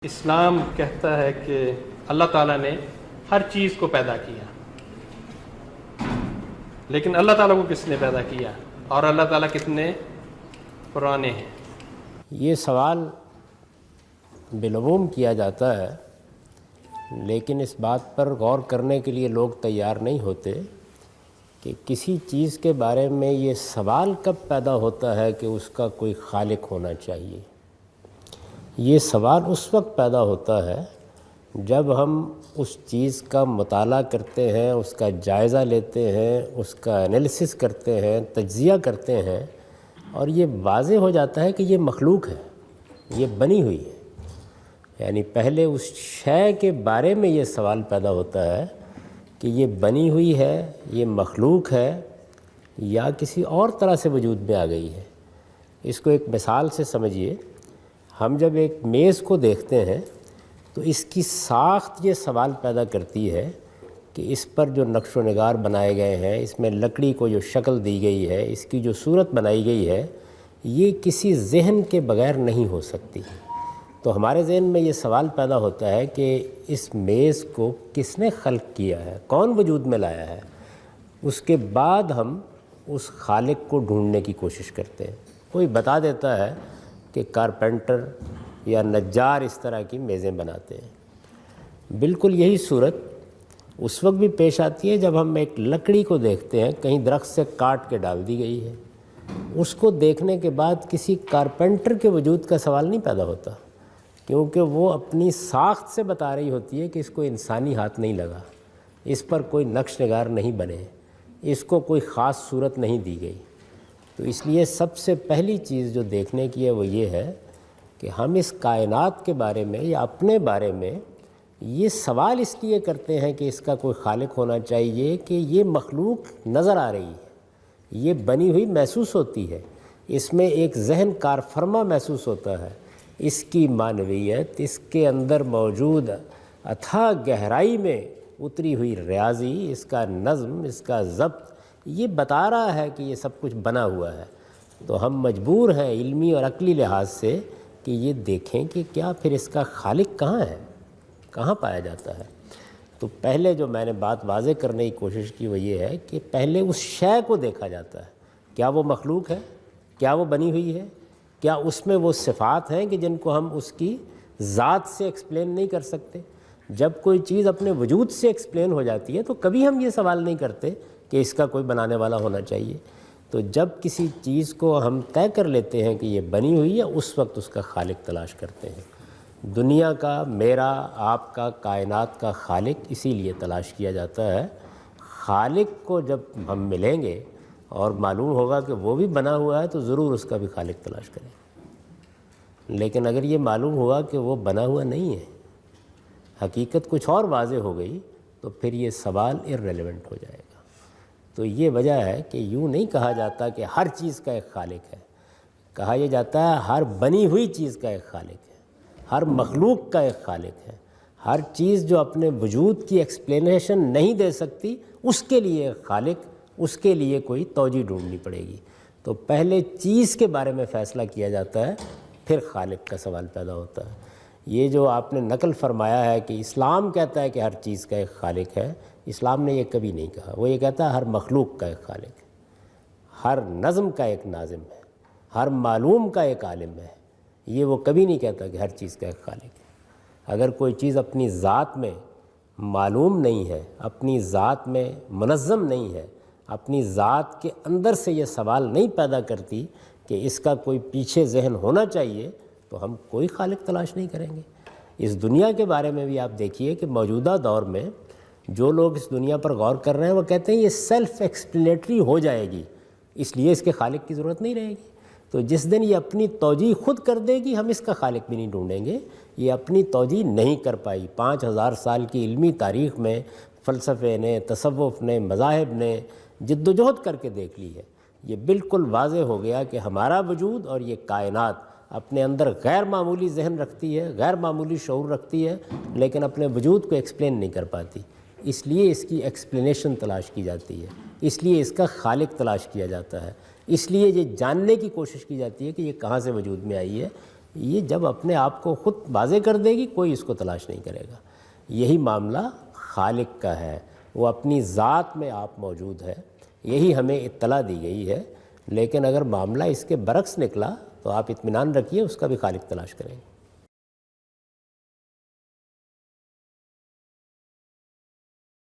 اسلام کہتا ہے کہ اللہ تعالیٰ نے ہر چیز کو پیدا کیا، لیکن اللہ تعالیٰ کو کس نے پیدا کیا اور اللہ تعالیٰ کتنے پرانے ہیں؟ یہ سوال بالعموم کیا جاتا ہے، لیکن اس بات پر غور کرنے کے لیے لوگ تیار نہیں ہوتے کہ کسی چیز کے بارے میں یہ سوال کب پیدا ہوتا ہے کہ اس کا کوئی خالق ہونا چاہیے۔ یہ سوال اس وقت پیدا ہوتا ہے جب ہم اس چیز کا مطالعہ کرتے ہیں، اس کا جائزہ لیتے ہیں، اس کا انالیسس کرتے ہیں، تجزیہ کرتے ہیں، اور یہ واضح ہو جاتا ہے کہ یہ مخلوق ہے، یہ بنی ہوئی ہے۔ یعنی پہلے اس شے کے بارے میں یہ سوال پیدا ہوتا ہے کہ یہ بنی ہوئی ہے، یہ مخلوق ہے یا کسی اور طرح سے وجود میں آ گئی ہے۔ اس کو ایک مثال سے سمجھیے، ہم جب ایک میز کو دیکھتے ہیں تو اس کی ساخت یہ سوال پیدا کرتی ہے کہ اس پر جو نقش و نگار بنائے گئے ہیں، اس میں لکڑی کو جو شکل دی گئی ہے، اس کی جو صورت بنائی گئی ہے، یہ کسی ذہن کے بغیر نہیں ہو سکتی۔ تو ہمارے ذہن میں یہ سوال پیدا ہوتا ہے کہ اس میز کو کس نے خلق کیا ہے، کون وجود میں لایا ہے۔ اس کے بعد ہم اس خالق کو ڈھونڈنے کی کوشش کرتے ہیں۔ کوئی بتا دیتا ہے کہ کارپینٹر یا نجار اس طرح کی میزیں بناتے ہیں۔ بالکل یہی صورت اس وقت بھی پیش آتی ہے جب ہم ایک لکڑی کو دیکھتے ہیں، کہیں درخت سے کاٹ کے ڈال دی گئی ہے۔ اس کو دیکھنے کے بعد کسی کارپینٹر کے وجود کا سوال نہیں پیدا ہوتا، کیونکہ وہ اپنی ساخت سے بتا رہی ہوتی ہے کہ اس کو انسانی ہاتھ نہیں لگا، اس پر کوئی نقش نگار نہیں بنے، اس کو کوئی خاص صورت نہیں دی گئی۔ تو اس لیے سب سے پہلی چیز جو دیکھنے کی ہے وہ یہ ہے کہ ہم اس کائنات کے بارے میں یا اپنے بارے میں یہ سوال اس لیے کرتے ہیں کہ اس کا کوئی خالق ہونا چاہیے کہ یہ مخلوق نظر آ رہی ہے، یہ بنی ہوئی محسوس ہوتی ہے، اس میں ایک ذہن کار فرما محسوس ہوتا ہے، اس کی معنویت، اس کے اندر موجود اتھاہ گہرائی میں اتری ہوئی ریاضی، اس کا نظم، اس کا ضبط، یہ بتا رہا ہے کہ یہ سب کچھ بنا ہوا ہے۔ تو ہم مجبور ہیں علمی اور عقلی لحاظ سے کہ یہ دیکھیں کہ کیا پھر اس کا خالق کہاں ہے، کہاں پایا جاتا ہے۔ تو پہلے جو میں نے بات واضح کرنے کی کوشش کی وہ یہ ہے کہ پہلے اس شے کو دیکھا جاتا ہے، کیا وہ مخلوق ہے، کیا وہ بنی ہوئی ہے، کیا اس میں وہ صفات ہیں کہ جن کو ہم اس کی ذات سے ایکسپلین نہیں کر سکتے۔ جب کوئی چیز اپنے وجود سے ایکسپلین ہو جاتی ہے تو کبھی ہم یہ سوال نہیں کرتے کہ اس کا کوئی بنانے والا ہونا چاہیے۔ تو جب کسی چیز کو ہم طے کر لیتے ہیں کہ یہ بنی ہوئی ہے، اس وقت اس کا خالق تلاش کرتے ہیں۔ دنیا کا، میرا، آپ کا، کائنات کا خالق اسی لیے تلاش کیا جاتا ہے۔ خالق کو جب ہم ملیں گے اور معلوم ہوگا کہ وہ بھی بنا ہوا ہے تو ضرور اس کا بھی خالق تلاش کریں۔ لیکن اگر یہ معلوم ہوا کہ وہ بنا ہوا نہیں ہے، حقیقت کچھ اور واضح ہو گئی، تو پھر یہ سوال irrelevant ہو جائے گا۔ تو یہ وجہ ہے کہ یوں نہیں کہا جاتا کہ ہر چیز کا ایک خالق ہے، کہا یہ جاتا ہے ہر بنی ہوئی چیز کا ایک خالق ہے، ہر مخلوق کا ایک خالق ہے۔ ہر چیز جو اپنے وجود کی ایکسپلینیشن نہیں دے سکتی، اس کے لیے ایک خالق، اس کے لیے کوئی توجہ ڈھونڈنی پڑے گی۔ تو پہلے چیز کے بارے میں فیصلہ کیا جاتا ہے، پھر خالق کا سوال پیدا ہوتا ہے۔ یہ جو آپ نے نقل فرمایا ہے کہ اسلام کہتا ہے کہ ہر چیز کا ایک خالق ہے، اسلام نے یہ کبھی نہیں کہا۔ وہ یہ کہتا ہے ہر مخلوق کا ایک خالق ہے، ہر نظم کا ایک ناظم ہے، ہر معلوم کا ایک عالم ہے۔ یہ وہ کبھی نہیں کہتا کہ ہر چیز کا ایک خالق ہے۔ اگر کوئی چیز اپنی ذات میں معلوم نہیں ہے، اپنی ذات میں منظم نہیں ہے، اپنی ذات کے اندر سے یہ سوال نہیں پیدا کرتی کہ اس کا کوئی پیچھے ذہن ہونا چاہیے، تو ہم کوئی خالق تلاش نہیں کریں گے۔ اس دنیا کے بارے میں بھی آپ دیکھیے کہ موجودہ دور میں جو لوگ اس دنیا پر غور کر رہے ہیں وہ کہتے ہیں یہ سیلف ایکسپلینیٹری ہو جائے گی، اس لیے اس کے خالق کی ضرورت نہیں رہے گی۔ تو جس دن یہ اپنی توجیہ خود کر دے گی، ہم اس کا خالق بھی نہیں ڈھونڈیں گے۔ یہ اپنی توجیہ نہیں کر پائی۔ 5000 سال کی علمی تاریخ میں فلسفے نے، تصوف نے، مذاہب نے جد و جہد کر کے دیکھ لی ہے۔ یہ بالکل واضح ہو گیا کہ ہمارا وجود اور یہ کائنات اپنے اندر غیر معمولی ذہن رکھتی ہے، غیر معمولی شعور رکھتی ہے، لیکن اپنے وجود کو ایکسپلین نہیں کر پاتی۔ اس لیے اس کی ایکسپلینیشن تلاش کی جاتی ہے، اس لیے اس کا خالق تلاش کیا جاتا ہے، اس لیے یہ جاننے کی کوشش کی جاتی ہے کہ یہ کہاں سے وجود میں آئی ہے۔ یہ جب اپنے آپ کو خود واضح کر دے گی کوئی اس کو تلاش نہیں کرے گا۔ یہی معاملہ خالق کا ہے، وہ اپنی ذات میں آپ موجود ہے، یہی ہمیں اطلاع دی گئی ہے، لیکن اگر معاملہ اس کے برعکس نکلا تو آپ اطمینان رکھیے اس کا بھی خالق تلاش کریں گے۔